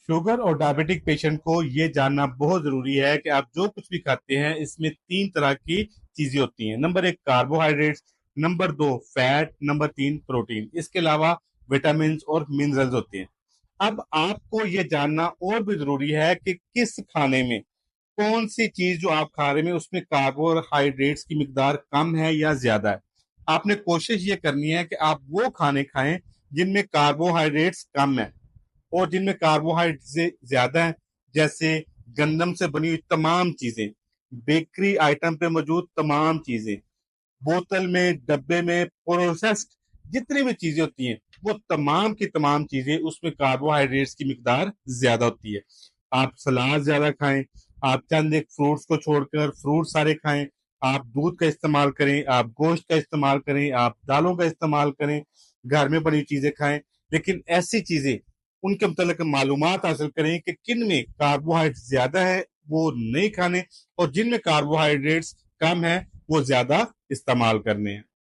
Sugar और diabetic patient को ये जानना बहुत जरूरी है कि आप जो कुछ भी खाते हैं इसमें तीन तरह की चीजें होती हैं। नंबर एक कार्बोहाइड्रेट्स, नंबर दो फैट, नंबर तीन प्रोटीन। इसके अलावा विटामिन और मिनरल्स होते हैं। अब आपको ये जानना और भी जरूरी है कि किस खाने में कौन सी चीज जो आप खा रहे हैं उसमें कार्बोहाइड्रेट्स की मिकदार कम है या ज्यादा है। आपने कोशिश ये करनी है कि आप वो खाने खाएं जिनमें कार्बोहाइड्रेट्स कम है और जिनमें कार्बोहाइड्रेट ज्यादा है, जैसे गंदम से बनी हुई तमाम चीजें, बेकरी आइटम पे मौजूद तमाम चीजें, बोतल में, डब्बे में प्रोसेस्ड जितनी भी चीजें होती हैं वो तमाम की तमाम चीजें उसमें कार्बोहाइड्रेट्स की मिकदार ज्यादा होती है। आप सलाद ज्यादा खाएं, आप चंद एक फ्रूट्स को छोड़कर फ्रूट सारे खाएं, आप दूध का इस्तेमाल करें, आप गोश्त का इस्तेमाल करें, आप दालों का इस्तेमाल करें, घर में बनी चीजें खाएं। लेकिन ऐसी चीजें उनके मतलब मालूमात हासिल करें कि किन में कार्बोहाइड्रेट ज्यादा है वो नहीं खाने और जिनमें कार्बोहाइड्रेट्स कम है वो ज्यादा इस्तेमाल करने हैं।